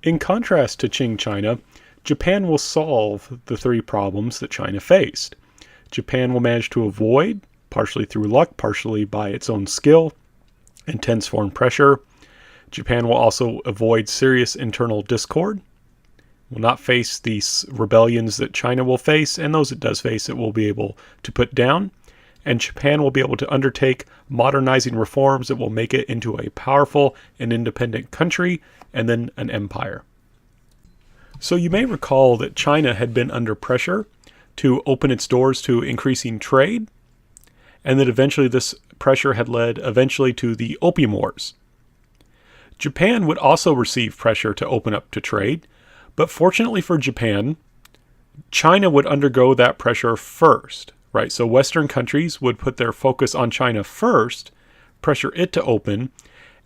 In contrast to Qing China, Japan will solve the three problems that China faced. Japan will manage to avoid, partially through luck, partially by its own skill, intense foreign pressure. Japan will also avoid serious internal discord, will not face these rebellions that China will face, and those it does face it will be able to put down. And Japan will be able to undertake modernizing reforms that will make it into a powerful and independent country, and then an empire. So you may recall that China had been under pressure to open its doors to increasing trade, and that eventually this pressure had led eventually to the Opium Wars. Japan would also receive pressure to open up to trade, but fortunately for Japan, China would undergo that pressure first, right? So Western countries would put their focus on China first, pressure it to open,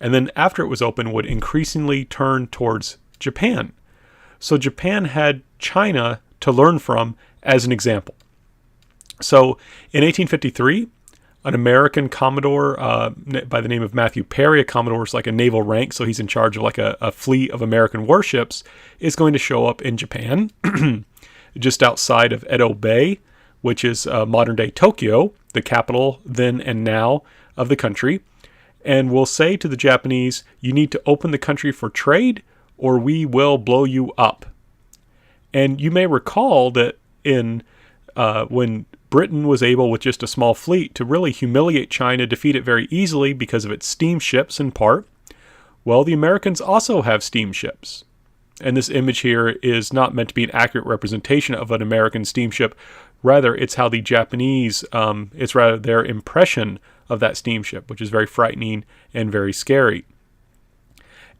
and then after it was open would increasingly turn towards Japan. So Japan had China to learn from as an example. So in 1853, an American Commodore by the name of Matthew Perry, a Commodore is like a naval rank, so he's in charge of like a fleet of American warships, is going to show up in Japan, just outside of Edo Bay, which is modern-day Tokyo, the capital then and now of the country, and will say to the Japanese, you need to open the country for trade or we will blow you up. And you may recall that when Britain was able, with just a small fleet, to really humiliate China, defeat it very easily because of its steamships in part, well, the Americans also have steamships. And this image here is not meant to be an accurate representation of an American steamship. Rather, it's how the Japanese, it's rather their impression of that steamship, which is very frightening and very scary.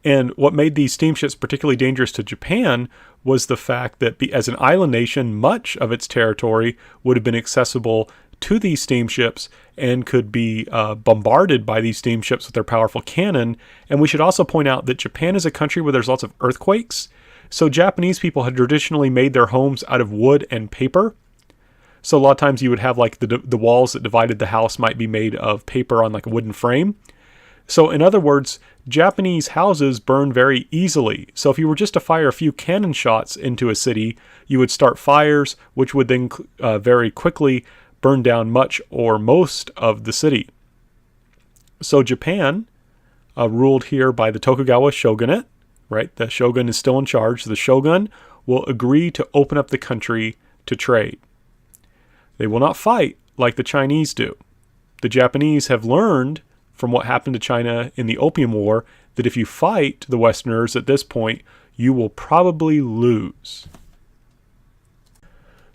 And what made these steamships particularly dangerous to Japan was the fact that as an island nation, much of its territory would have been accessible to these steamships and could be bombarded by these steamships with their powerful cannon. And we should also point out that Japan is a country where there's lots of earthquakes. So Japanese people had traditionally made their homes out of wood and paper. So a lot of times you would have like the walls that divided the house might be made of paper on like a wooden frame. So in other words, Japanese houses burn very easily. So if you were just to fire a few cannon shots into a city, you would start fires, which would then very quickly burn down much or most of the city. So Japan, ruled here by the Tokugawa shogunate, right? The shogun is still in charge. The shogun will agree to open up the country to trade. They will not fight like the Chinese do. The Japanese have learned from what happened to China in the Opium War that if you fight the Westerners at this point, you will probably lose.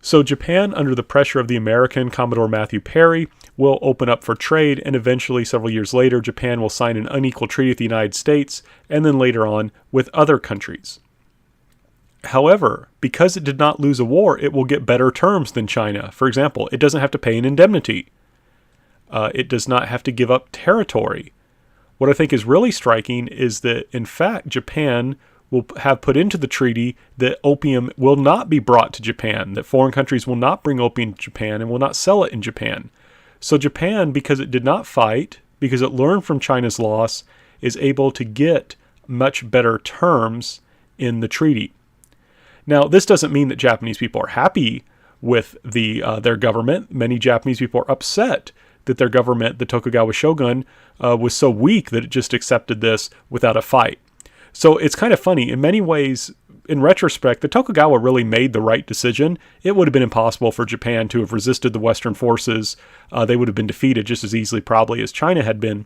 So Japan, under the pressure of the American Commodore Matthew Perry, will open up for trade, and eventually, several years later, Japan will sign an unequal treaty with the United States, and then later on with other countries. However, because it did not lose a war, it will get better terms than China. For example, it doesn't have to pay an indemnity. It does not have to give up territory. What I think is really striking is that, in fact, Japan will have put into the treaty that opium will not be brought to Japan, that foreign countries will not bring opium to Japan and will not sell it in Japan. So Japan, because it did not fight, because it learned from China's loss, is able to get much better terms in the treaty. Now, this doesn't mean that Japanese people are happy with their government. Many Japanese people are upset that their government, the Tokugawa shogun, was so weak that it just accepted this without a fight. So it's kind of funny. In many ways, in retrospect, the Tokugawa really made the right decision. It would have been impossible for Japan to have resisted the Western forces. They would have been defeated just as easily probably as China had been.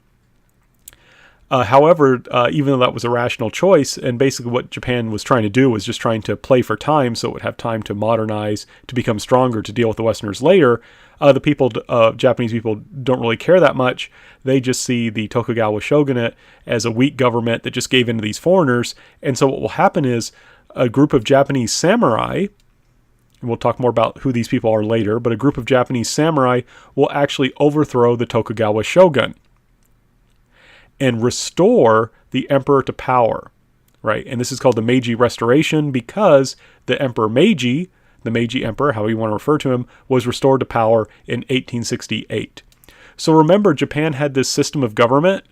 However, even though that was a rational choice, and basically what Japan was trying to do was just trying to play for time so it would have time to modernize, to become stronger, to deal with the Westerners later, Japanese people don't really care that much. They just see the Tokugawa shogunate as a weak government that just gave in to these foreigners. And so what will happen is a group of Japanese samurai, and we'll talk more about who these people are later, but a group of Japanese samurai will actually overthrow the Tokugawa shogun and restore the emperor to power, right? And this is called the Meiji Restoration because the Emperor Meiji, the Meiji Emperor, however you want to refer to him, was restored to power in 1868. So remember, Japan had this system of government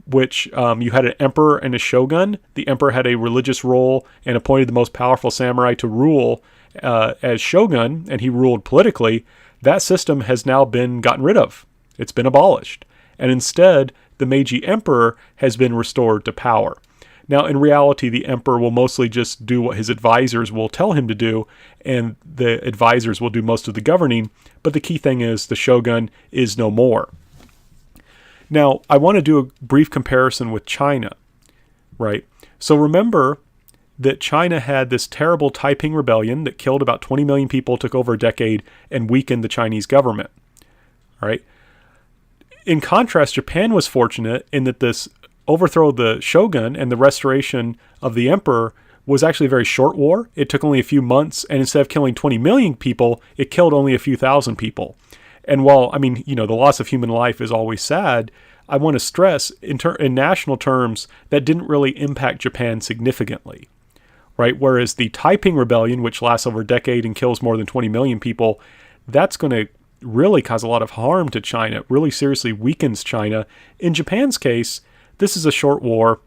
which you had an emperor and a shogun. The emperor had a religious role and appointed the most powerful samurai to rule as shogun, and he ruled politically. That system has now been gotten rid of. It's been abolished. And instead, the Meiji emperor has been restored to power. Now, in reality, the emperor will mostly just do what his advisors will tell him to do, and the advisors will do most of the governing. But the key thing is the shogun is no more. Now, I want to do a brief comparison with China, right? So remember that China had this terrible Taiping rebellion that killed about 20 million people, took over a decade, and weakened the Chinese government, all right? In contrast, Japan was fortunate in that this overthrow of the shogun and the restoration of the emperor was actually a very short war. It took only a few months, and instead of killing 20 million people, it killed only a few thousand people. And while, the loss of human life is always sad, I want to stress, in national terms, that didn't really impact Japan significantly, right? Whereas the Taiping Rebellion, which lasts over a decade and kills more than 20 million people, that's going to really cause a lot of harm to China. It really seriously weakens China. In Japan's case, this is a short war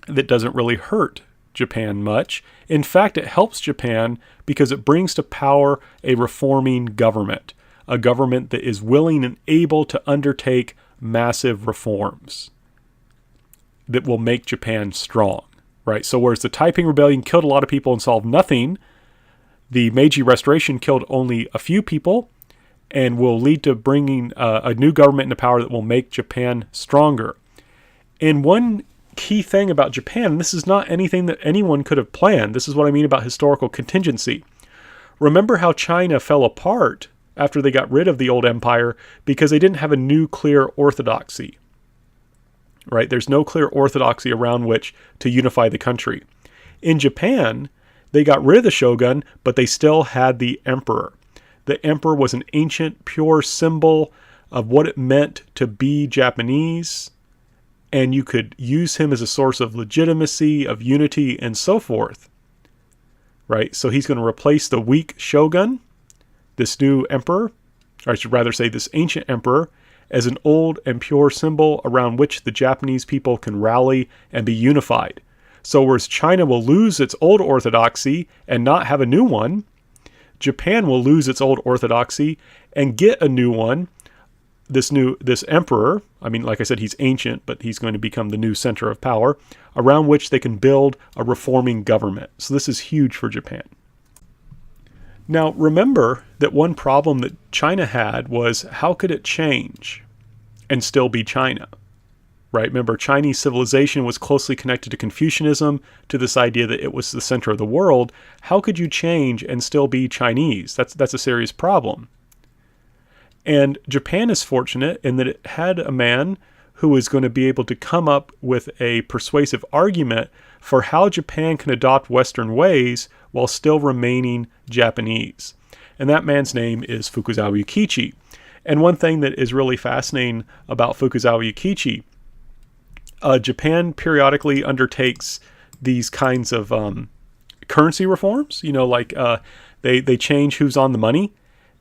that doesn't really hurt Japan much. In fact, it helps Japan because it brings to power a reforming government, a government that is willing and able to undertake massive reforms that will make Japan strong, right? So whereas the Taiping Rebellion killed a lot of people and solved nothing, the Meiji Restoration killed only a few people and will lead to bringing a new government into power that will make Japan stronger. And one key thing about Japan, and this is not anything that anyone could have planned, this is what I mean about historical contingency. Remember how China fell apart after they got rid of the old empire because they didn't have a new clear orthodoxy, right? There's no clear orthodoxy around which to unify the country. In Japan, they got rid of the shogun, but they still had the emperor. The emperor was an ancient, pure symbol of what it meant to be Japanese, and you could use him as a source of legitimacy, of unity, and so forth, right? So he's going to replace the weak shogun, this new emperor, or I should rather say this ancient emperor, as an old and pure symbol around which the Japanese people can rally and be unified. So whereas China will lose its old orthodoxy and not have a new one, Japan will lose its old orthodoxy and get a new one. This emperor, like I said, he's ancient, but he's going to become the new center of power, around which they can build a reforming government. So this is huge for Japan. Now, remember that one problem that China had was how could it change and still be China, right? Remember, Chinese civilization was closely connected to Confucianism, to this idea that it was the center of the world. How could you change and still be Chinese? That's a serious problem. And Japan is fortunate in that it had a man who was going to be able to come up with a persuasive argument for how Japan can adopt Western ways while still remaining Japanese. And that man's name is Fukuzawa Yukichi. And one thing that is really fascinating about Fukuzawa Yukichi, Japan periodically undertakes these kinds of currency reforms. They change who's on the money.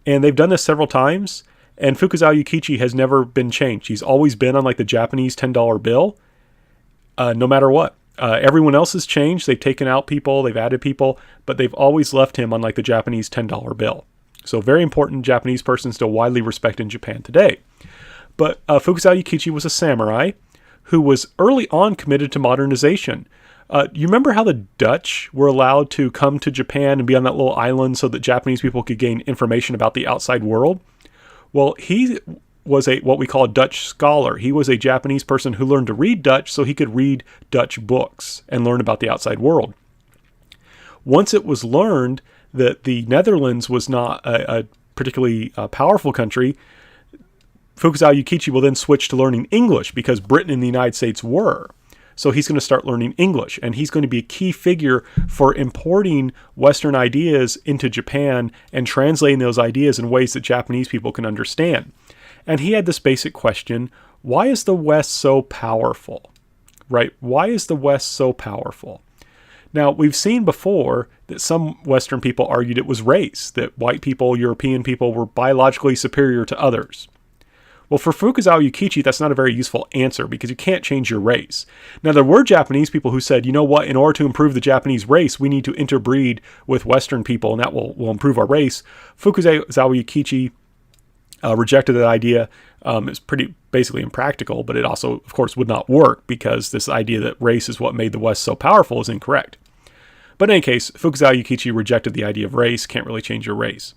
And they've done this several times. And Fukuzawa Yukichi has never been changed. He's always been on the Japanese $10 bill, no matter what. Everyone else has changed. They've taken out people, they've added people, but they've always left him on the Japanese $10 bill. So very important Japanese person, still widely respected in Japan today. But Fukuzawa Yukichi was a samurai who was early on committed to modernization. You remember how the Dutch were allowed to come to Japan and be on that little island so that Japanese people could gain information about the outside world? Well, he was what we call a Dutch scholar. He was a Japanese person who learned to read Dutch so he could read Dutch books and learn about the outside world. Once it was learned that the Netherlands was not a particularly powerful country, Fukuzawa Yukichi will then switch to learning English because Britain and the United States were. So he's going to start learning English, and he's going to be a key figure for importing Western ideas into Japan and translating those ideas in ways that Japanese people can understand. And he had this basic question, why is the West so powerful? Right? Why is the West so powerful? Now, we've seen before that some Western people argued it was race, that white people, European people were biologically superior to others. Well, for Fukuzawa Yukichi, that's not a very useful answer because you can't change your race. Now, there were Japanese people who said, you know what, in order to improve the Japanese race, we need to interbreed with Western people, and that will improve our race. Fukuzawa Yukichi rejected that idea. It's pretty basically impractical, but it also, of course, would not work because this idea that race is what made the West so powerful is incorrect. But in any case, Fukuzawa Yukichi rejected the idea of race, can't really change your race.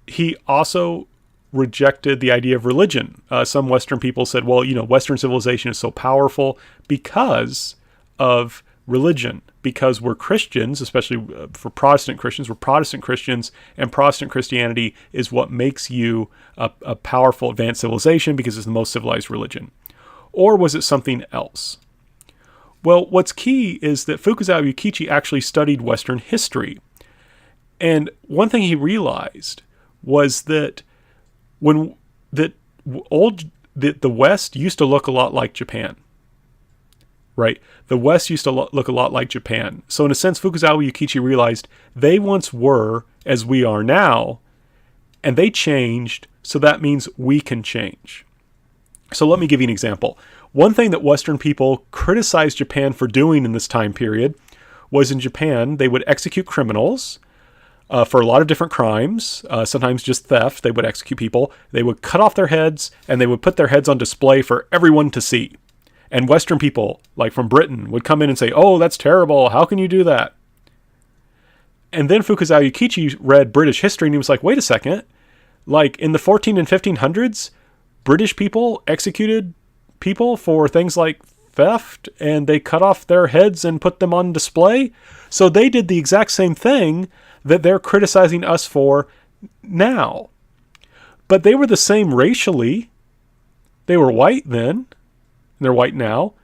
He also rejected the idea of religion. Some Western people said, well, Western civilization is so powerful because of religion, because we're Christians, especially for Protestant Christians, we're Protestant Christians, and Protestant Christianity is what makes you a powerful advanced civilization because it's the most civilized religion. Or was it something else? Well, what's key is that Fukuzawa Yukichi actually studied Western history. And one thing he realized was that the West used to look a lot like Japan, right? The West used to look a lot like Japan. So in a sense, Fukuzawa Yukichi realized they once were as we are now, and they changed, so that means we can change. So let me give you an example. One thing that Western people criticized Japan for doing in this time period was in Japan, they would execute criminals for a lot of different crimes, sometimes just theft. They would execute people. They would cut off their heads, and they would put their heads on display for everyone to see. And Western people, like from Britain, would come in and say, oh, that's terrible. How can you do that? And then Fukuzawa Yukichi read British history, and he was like, wait a second. Like in the 14 and 1500s, British people executed people for things like theft, and they cut off their heads and put them on display. So they did the exact same thing that they're criticizing us for now. But they were the same racially. They were white then, and they're white now.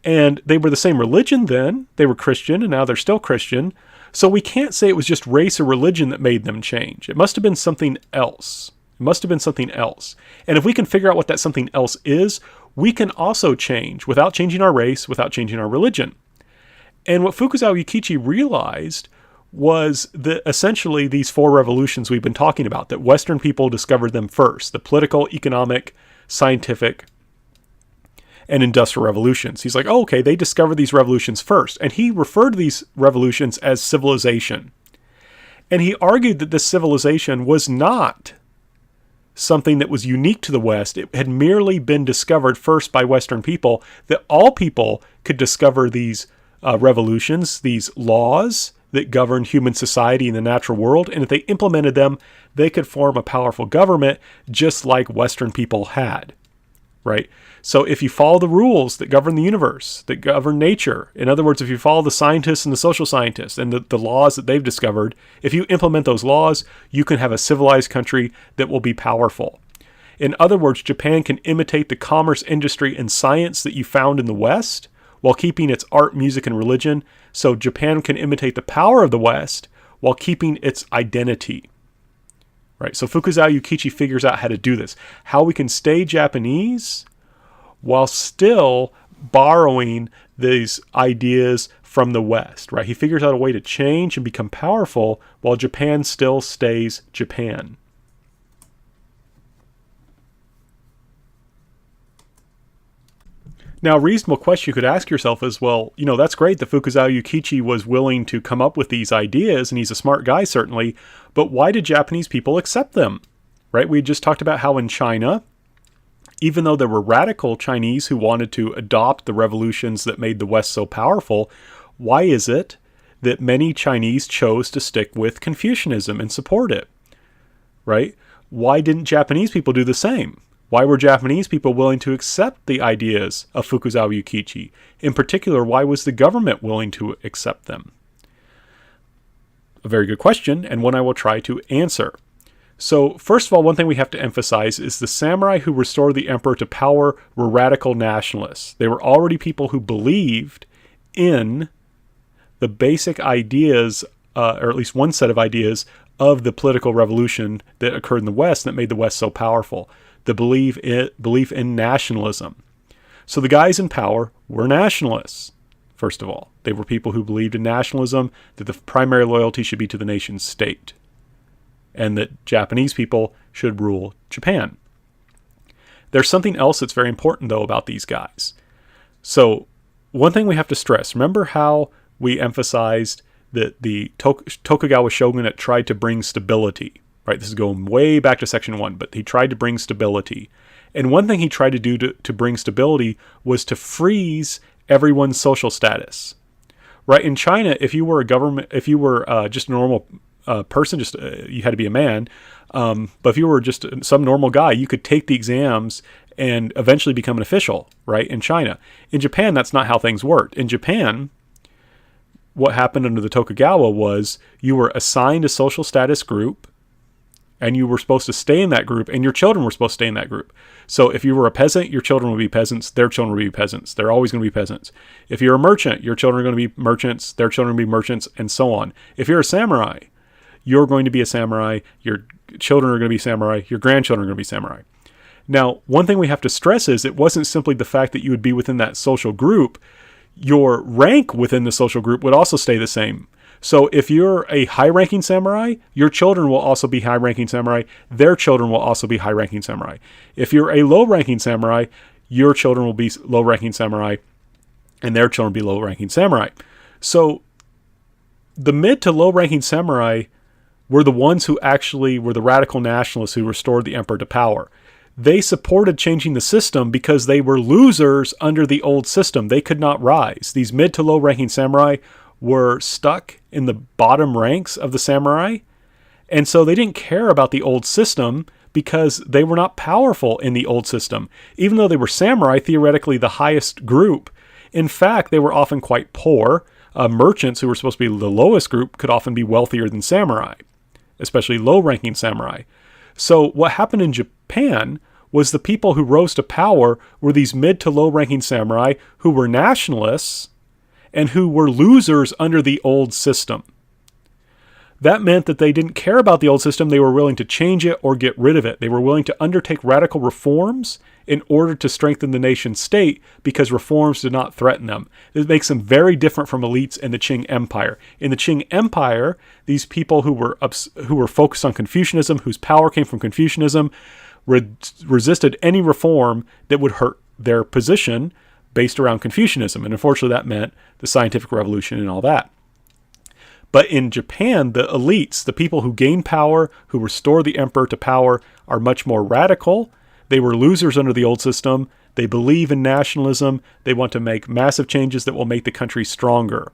And they were the same religion then. They were Christian, and now they're still Christian. So we can't say it was just race or religion that made them change. It must have been something else. It must have been something else. And if we can figure out what that something else is, we can also change without changing our race, without changing our religion. And what Fukuzawa Yukichi realized was that essentially these four revolutions we've been talking about, that Western people discovered them first, the political, economic, scientific, and industrial revolutions. He's like, oh, okay, they discovered these revolutions first. And he referred to these revolutions as civilization. And he argued that this civilization was not something that was unique to the West. It had merely been discovered first by Western people, that all people could discover these revolutions, these laws that govern human society in the natural world, and if they implemented them, they could form a powerful government just like Western people had, right? So if you follow the rules that govern the universe, that govern nature, in other words, if you follow the scientists and the social scientists and the laws that they've discovered, if you implement those laws, you can have a civilized country that will be powerful. In other words, Japan can imitate the commerce industry and science that you found in the West while keeping its art, music, and religion. So Japan can imitate the power of the West while keeping its identity. Right? So Fukuzawa Yukichi figures out how to do this. How we can stay Japanese while still borrowing these ideas from the West. Right? He figures out a way to change and become powerful while Japan still stays Japan. Now, a reasonable question you could ask yourself is, well, that's great that Fukuzawa Yukichi was willing to come up with these ideas, and he's a smart guy, certainly, but why did Japanese people accept them? Right? We just talked about how in China, even though there were radical Chinese who wanted to adopt the revolutions that made the West so powerful, why is it that many Chinese chose to stick with Confucianism and support it? Right? Why didn't Japanese people do the same? Why were Japanese people willing to accept the ideas of Fukuzawa Yukichi? In particular, why was the government willing to accept them? A very good question, and one I will try to answer. So, first of all, one thing we have to emphasize is the samurai who restored the emperor to power were radical nationalists. They were already people who believed in the basic ideas, or at least one set of ideas, of the political revolution that occurred in the West that made the West so powerful. The belief in nationalism. So the guys in power were nationalists, first of all. They were people who believed in nationalism, that the primary loyalty should be to the nation state, and that Japanese people should rule Japan. There's something else that's very important, though, about these guys. So one thing we have to stress, remember how we emphasized that the Tokugawa shogunate tried to bring stability, right? This is going way back to section 1, but he tried to bring stability. And one thing he tried to do to bring stability was to freeze everyone's social status. Right? In China, if you were just a normal person, you had to be a man. But if you were just some normal guy, you could take the exams and eventually become an official, right? In China. In Japan, that's not how things worked. In Japan, what happened under the Tokugawa was you were assigned a social status group, and you were supposed to stay in that group, and your children were supposed to stay in that group. So if you were a peasant, your children would be peasants, their children would be peasants. They're always going to be peasants. If you're a merchant, your children are going to be merchants, their children will be merchants, and so on. If you're a samurai, you're going to be a samurai, your children are going to be samurai, your grandchildren are going to be samurai. Now, one thing we have to stress is it wasn't simply the fact that you would be within that social group. Your rank within the social group would also stay the same. So if you're a high-ranking samurai, your children will also be high-ranking samurai. Their children will also be high-ranking samurai. If you're a low-ranking samurai, your children will be low-ranking samurai, and their children will be low-ranking samurai. So the mid to low-ranking samurai were the ones who actually were the radical nationalists who restored the emperor to power. They supported changing the system because they were losers under the old system. They could not rise. These mid to low-ranking samurai were stuck in the bottom ranks of the samurai. And so they didn't care about the old system because they were not powerful in the old system. Even though they were samurai, theoretically the highest group, in fact, they were often quite poor. Merchants, who were supposed to be the lowest group, could often be wealthier than samurai, especially low-ranking samurai. So what happened in Japan was the people who rose to power were these mid to low-ranking samurai who were nationalists and who were losers under the old system. That meant that they didn't care about the old system. They were willing to change it or get rid of it. They were willing to undertake radical reforms in order to strengthen the nation state because reforms did not threaten them. This makes them very different from elites in the Qing Empire. In the Qing Empire, these people who were focused on Confucianism, whose power came from Confucianism, resisted any reform that would hurt their position based around Confucianism. And unfortunately, that meant the scientific revolution and all that. But in Japan, the elites, the people who gain power, who restore the emperor to power, are much more radical. They were losers under the old system. They believe in nationalism. They want to make massive changes that will make the country stronger.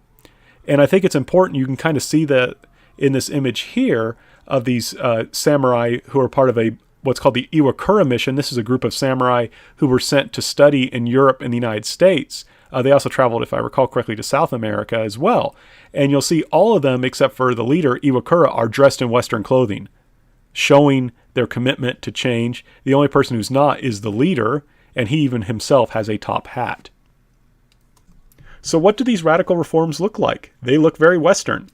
And I think it's important, you can kind of see that in this image here of these samurai who are part of what's called the Iwakura mission. This is a group of samurai who were sent to study in Europe and the United States. They also traveled, if I recall correctly, to South America as well. And you'll see all of them, except for the leader, Iwakura, are dressed in Western clothing, showing their commitment to change. The only person who's not is the leader, and he even himself has a top hat. So what do these radical reforms look like? They look very Western,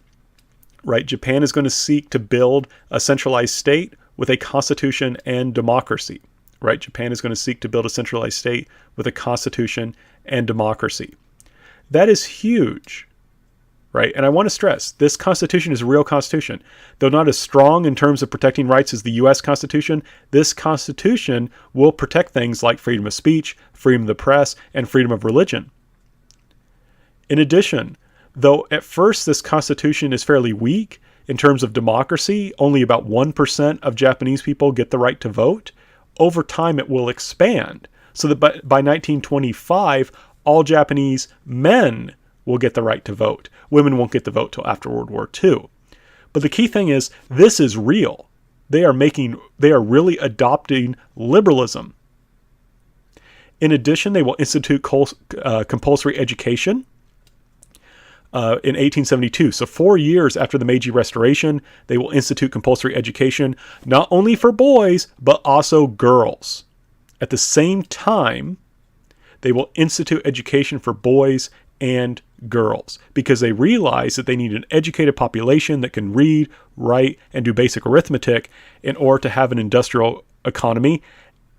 right? Japan is going to seek to build a centralized state with a constitution and democracy, right? Japan is going to seek to build a centralized state with a constitution and democracy. That is huge, right? And I want to stress, this constitution is a real constitution. Though not as strong in terms of protecting rights as the U.S. Constitution, this constitution will protect things like freedom of speech, freedom of the press, and freedom of religion. In addition, though at first this constitution is fairly weak in terms of democracy, only about 1% of Japanese people get the right to vote, over time it will expand so that by 1925, all Japanese men will get the right to vote. Women won't get the vote till after World War II. But the key thing is, this is real. They are really adopting liberalism. In addition, they will institute compulsory education in 1872. So 4 years after the Meiji Restoration, they will institute compulsory education, not only for boys, but also girls. At the same time, they will institute education for boys and girls because they realize that they need an educated population that can read, write, and do basic arithmetic in order to have an industrial economy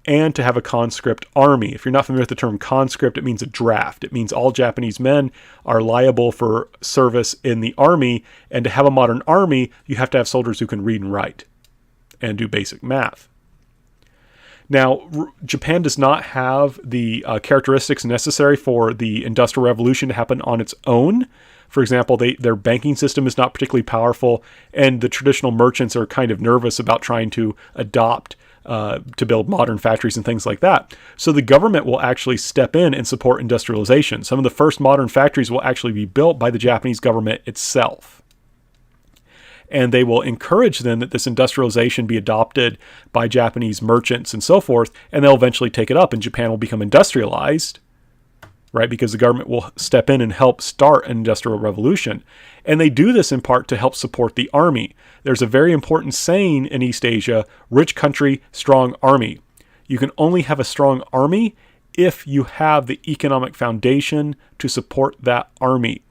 and to have a conscript army. If you're not familiar with the term conscript, it means a draft. It means all Japanese men are liable for service in the army, and to have a modern army, you have to have soldiers who can read and write and do basic math. Now, Japan does not have the characteristics necessary for the Industrial Revolution to happen on its own. For example, their banking system is not particularly powerful, and the traditional merchants are kind of nervous about trying to adopt to build modern factories and things like that. So the government will actually step in and support industrialization. Some of the first modern factories will actually be built by the Japanese government itself. And they will encourage then that this industrialization be adopted by Japanese merchants and so forth, and they'll eventually take it up, and Japan will become industrialized, right? Because the government will step in and help start an industrial revolution. And they do this in part to help support the army. There's a very important saying in East Asia: rich country, strong army. You can only have a strong army if you have the economic foundation to support that army.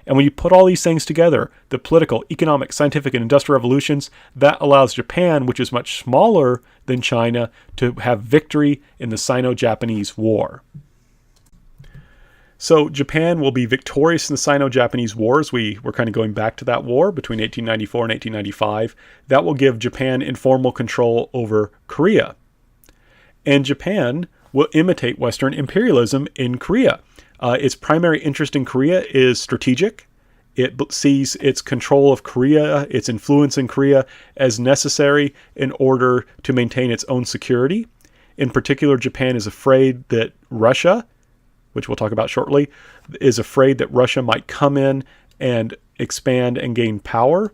And when you put all these things together, the political, economic, scientific, and industrial revolutions, that allows Japan, which is much smaller than China, to have victory in the Sino-Japanese War. So Japan will be victorious in the Sino-Japanese Wars. We're kind of going back to that war between 1894 and 1895. That will give Japan informal control over Korea. And Japan will imitate Western imperialism in Korea. Its primary interest in Korea is strategic. It sees its control of Korea, its influence in Korea, as necessary in order to maintain its own security. In particular, Japan is afraid that Russia, which we'll talk about shortly, is afraid that Russia might come in and expand and gain power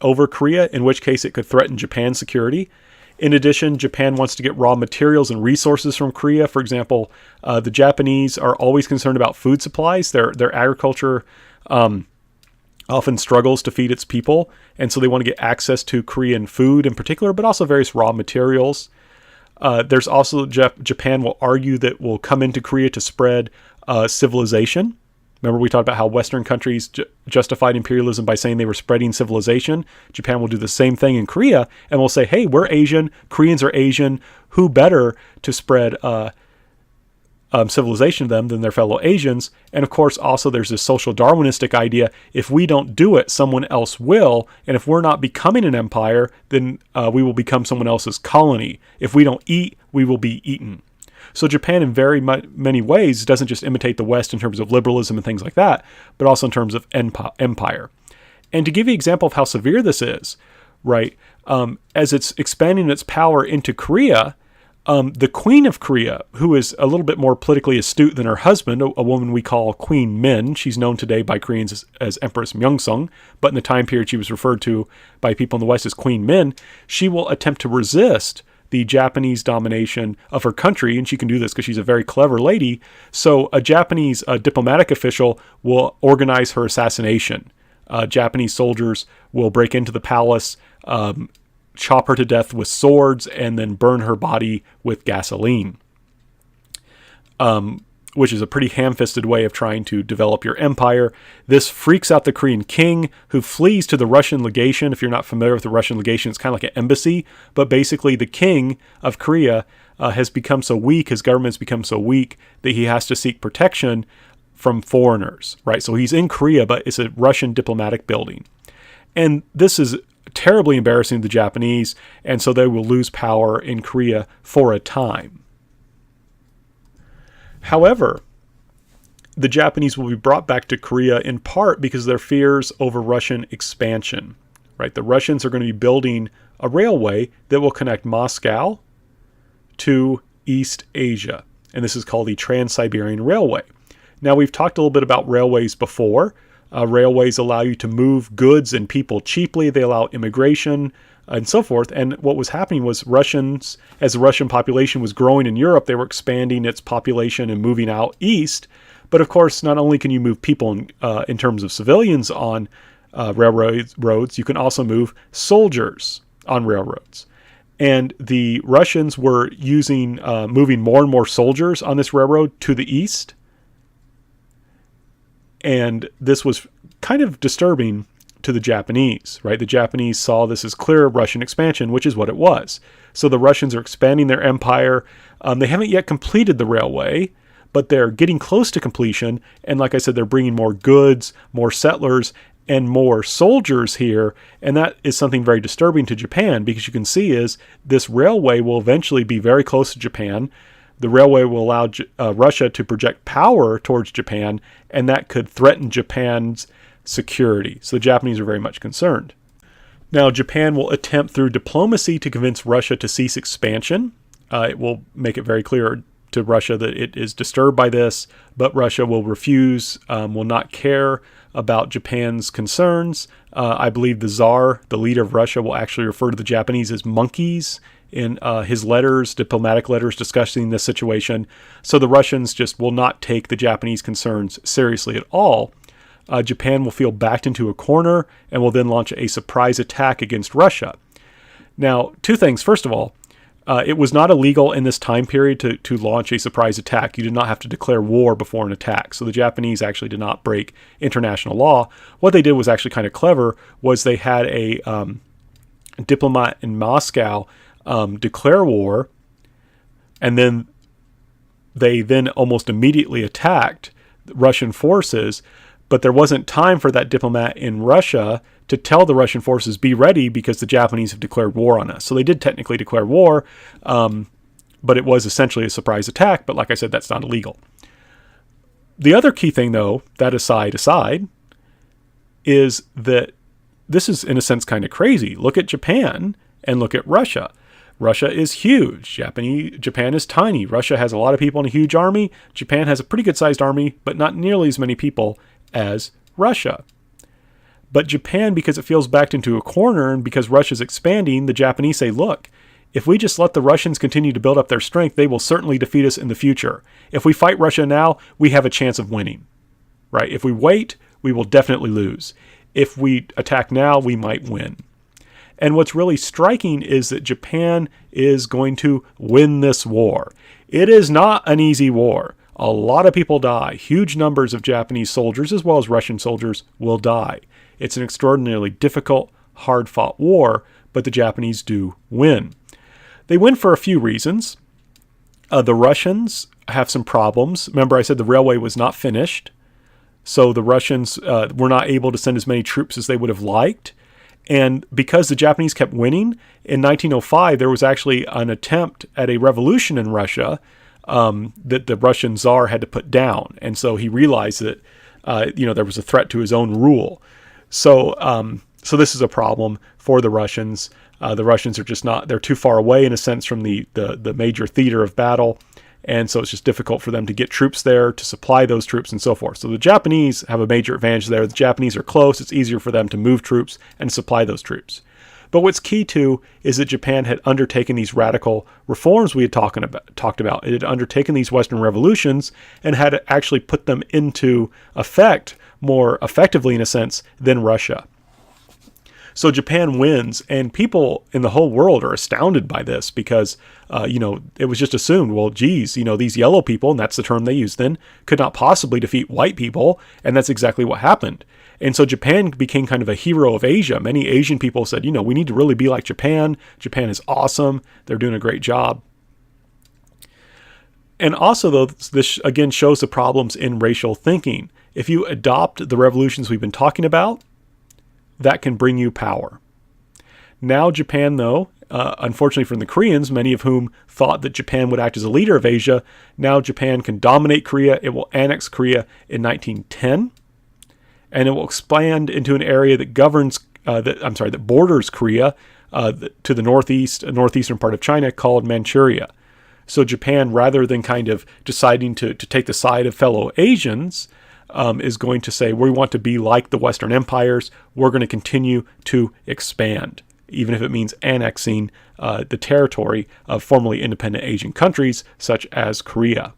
over Korea, in which case it could threaten Japan's security. In addition, Japan wants to get raw materials and resources from Korea. For example, the Japanese are always concerned about food supplies. Their agriculture often struggles to feed its people, and so they want to get access to Korean food in particular, but also various raw materials. There's also Japan will argue that will come into Korea to spread civilization. Remember, we talked about how Western countries justified imperialism by saying they were spreading civilization. Japan will do the same thing in Korea and will say, hey, we're Asian, Koreans are Asian, who better to spread civilization to them than their fellow Asians? And of course, also there's this social Darwinistic idea: if we don't do it, someone else will. And if we're not becoming an empire, then we will become someone else's colony. If we don't eat, we will be eaten. So Japan, in very many ways, doesn't just imitate the West in terms of liberalism and things like that, but also in terms of empire. And to give you an example of how severe this is, right, as it's expanding its power into Korea, the Queen of Korea, who is a little bit more politically astute than her husband, a woman we call Queen Min, she's known today by Koreans as Empress Myeongsung, but in the time period she was referred to by people in the West as Queen Min, she will attempt to resist the Japanese domination of her country, and she can do this because she's a very clever lady. So a Japanese diplomatic official will organize her assassination. Japanese soldiers will break into the palace, chop her to death with swords, and then burn her body with gasoline, which is a pretty ham-fisted way of trying to develop your empire. This freaks out the Korean king, who flees to the Russian legation. If you're not familiar with the Russian legation, it's kind of like an embassy, but basically the king of Korea has become so weak, his government's become so weak, that he has to seek protection from foreigners, right? So he's in Korea, but it's a Russian diplomatic building. And this is terribly embarrassing to the Japanese, and so they will lose power in Korea for a time. However, the Japanese will be brought back to Korea in part because of their fears over Russian expansion, right? The Russians are going to be building a railway that will connect Moscow to East Asia, and this is called the Trans-Siberian Railway. Now, we've talked a little bit about railways before. Railways allow you to move goods and people cheaply. They allow immigration and so forth. And what was happening was Russians, as the Russian population was growing in Europe, they were expanding its population and moving out east. But of course, not only can you move people in terms of civilians on railroads, you can also move soldiers on railroads. And the Russians were moving more and more soldiers on this railroad to the east. And this was kind of disturbing to the Japanese, right? The Japanese saw this as clear Russian expansion, which is what it was. So the Russians are expanding their empire. They haven't yet completed the railway, but they're getting close to completion. And like I said, they're bringing more goods, more settlers, and more soldiers here, and that is something very disturbing to Japan, because you can see is this railway will eventually be very close to Japan. The railway will allow Russia to project power towards Japan, and that could threaten Japan's security. So the Japanese are very much concerned. Now, Japan will attempt through diplomacy to convince Russia to cease expansion. It will make it very clear to Russia that it is disturbed by this, but Russia will refuse, will not care about Japan's concerns. I believe the Tsar, the leader of Russia, will actually refer to the Japanese as monkeys in his letters, diplomatic letters discussing this situation. So the Russians just will not take the Japanese concerns seriously at all. Japan will feel backed into a corner and will then launch a surprise attack against Russia. Now, two things. First of all, it was not illegal in this time period to launch a surprise attack. You did not have to declare war before an attack. So the Japanese actually did not break international law. What they did was actually kind of clever, was they had a diplomat in Moscow declare war, and then they then almost immediately attacked Russian forces. But there wasn't time for that diplomat in Russia to tell the Russian forces, be ready, because the Japanese have declared war on us. So they did technically declare war, but it was essentially a surprise attack. But like I said, that's not illegal. The other key thing, though, that aside, is that this is, in a sense, kind of crazy. Look at Japan and look at Russia. Russia is huge. Japan is tiny. Russia has a lot of people and a huge army. Japan has a pretty good-sized army, but not nearly as many people as Russia. But Japan, because it feels backed into a corner and because Russia's expanding, the Japanese say, look, if we just let the Russians continue to build up their strength, they will certainly defeat us in the future. If we fight Russia now, we have a chance of winning, right? If we wait, we will definitely lose. If we attack now, we might win. And what's really striking is that Japan is going to win this war. It is not an easy war. A lot of people die. Huge numbers of Japanese soldiers, as well as Russian soldiers, will die. It's an extraordinarily difficult, hard-fought war, but the Japanese do win. They win for a few reasons. The Russians have some problems. Remember, I said the railway was not finished, so the Russians were not able to send as many troops as they would have liked. And because the Japanese kept winning, in 1905, there was actually an attempt at a revolution in Russia that the Russian Tsar had to put down. And so he realized that, there was a threat to his own rule. So this is a problem for the Russians. The Russians are just they're too far away, in a sense, from the major theater of battle. And so it's just difficult for them to get troops there, to supply those troops, and so forth. So the Japanese have a major advantage there. The Japanese are close. It's easier for them to move troops and supply those troops. But what's key, too, is that Japan had undertaken these radical reforms we had talked about. It had undertaken these Western revolutions and had actually put them into effect more effectively, in a sense, than Russia. So Japan wins, and people in the whole world are astounded by this because, it was just assumed, well, geez, these yellow people, and that's the term they used then, could not possibly defeat white people, and that's exactly what happened. And so Japan became kind of a hero of Asia. Many Asian people said, we need to really be like Japan. Japan is awesome. They're doing a great job. And also, though, this again shows the problems in racial thinking. If you adopt the revolutions we've been talking about, that can bring you power. Now Japan, though, unfortunately for the Koreans, many of whom thought that Japan would act as a leader of Asia, now Japan can dominate Korea. It will annex Korea in 1910. And it will expand into an area that that borders Korea to the northeastern part of China, called Manchuria. So Japan, rather than kind of deciding to take the side of fellow Asians, is going to say, we want to be like the Western empires. We're going to continue to expand, even if it means annexing the territory of formerly independent Asian countries, such as Korea.